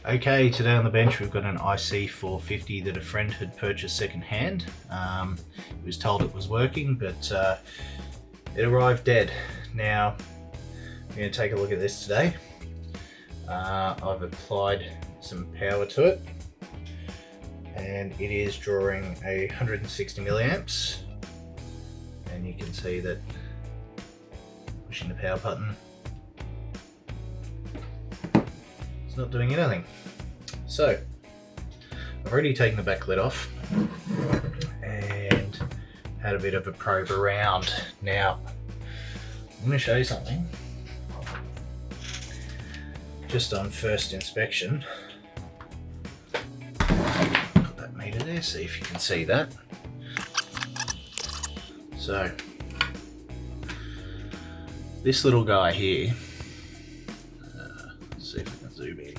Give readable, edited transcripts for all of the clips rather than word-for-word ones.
Okay, today on the bench we've got an IC-450 that a friend had purchased second hand. He was told it was working, but it arrived dead. Now, we're going to take a look at this today. I've applied some power to it, and it is drawing 160 milliamps, and you can see that pushing the power button, it's not doing anything. So I've already taken the back lid off and had a bit of a probe around. Now I'm going to show you something just on first inspection. Put that meter there, see if you can see that. So this little guy here, let's see if we can zoom in.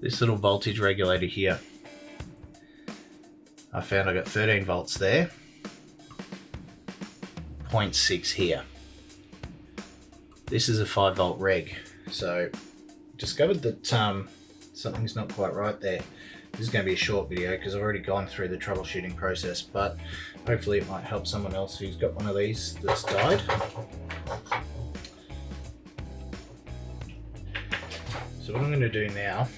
This little voltage regulator here, I found I got 13 volts there, 0.6 here. This is a 5 volt reg, so discovered that something's not quite right there. This is going to be a short video because I've already gone through the troubleshooting process, but hopefully it might help someone else who's got one of these that's died. So what I'm going to do now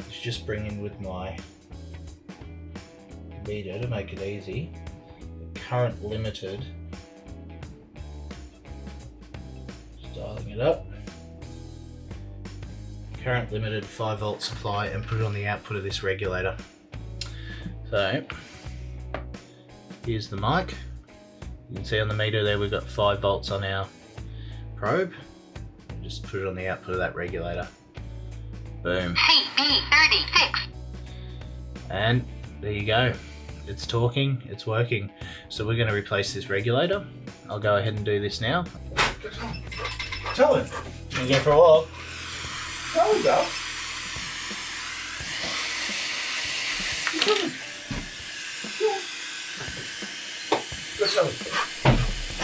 is just bring in with my meter to make it easy the current limited, just dialing it up, current limited 5 volt supply, and put it on the output of this regulator. So here's the mic. You can see on the meter there we've got 5 volts on our probe. Just put it on the output of that regulator. Boom. CB36. And there you go. It's talking, it's working. So we're going to replace this regulator. I'll go ahead and do this now. Tell him. You go for a while. Tell him, Dale. Let's tell him.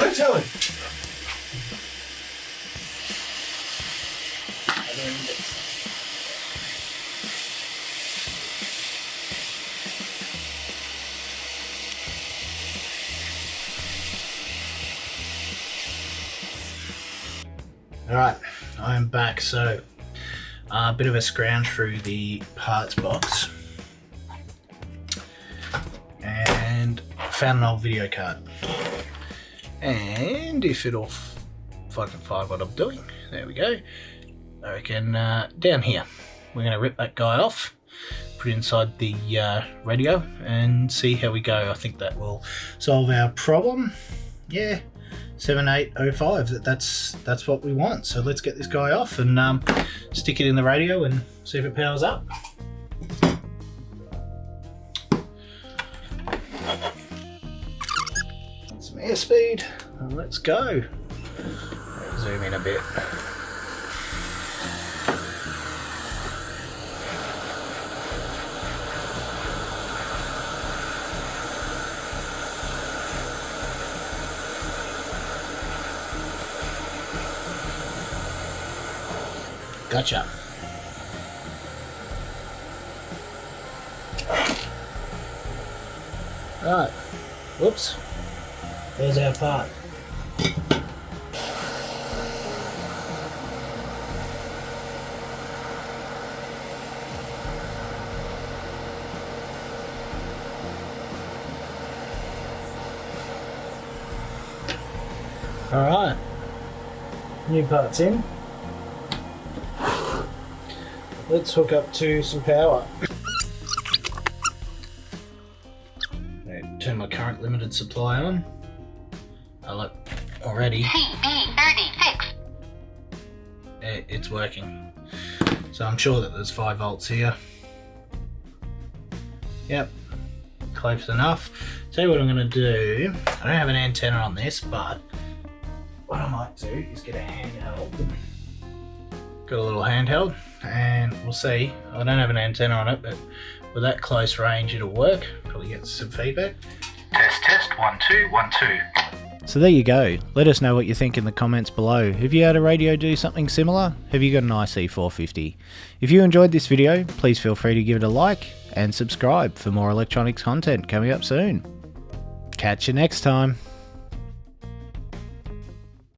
Let's tell him. Alright, I am back. So a bit of a scrounge through the parts box and found an old video card. And if I can find what I'm doing, there we go. I reckon down here we're going to rip that guy off, put it inside the radio, and see how we go. I think that will solve our problem. Yeah, 7805. That's what we want. So let's get this guy off and stick it in the radio and see if it powers up. Some airspeed, and let's go. Zoom in a bit. Gotcha. Right. Whoops. There's our part. Alright. New part's in. Let's hook up to some power. Turn my current limited supply on. Oh look, already. CB36. It's working. So I'm sure that there's 5 volts here. Yep, close enough. Tell you what I'm going to do. I don't have an antenna on this, but what I might do is get a handheld. Got a little handheld, and we'll see. I don't have an antenna on it, but with that close range it'll work. Probably get some feedback. Test, test, 1 2 1 2. So there you go. Let us know what you think in the comments below. Have you had a radio do something similar? Have you got an IC-450? If you enjoyed this video, please feel free to give it a like and subscribe for more electronics content coming up soon. Catch you next time.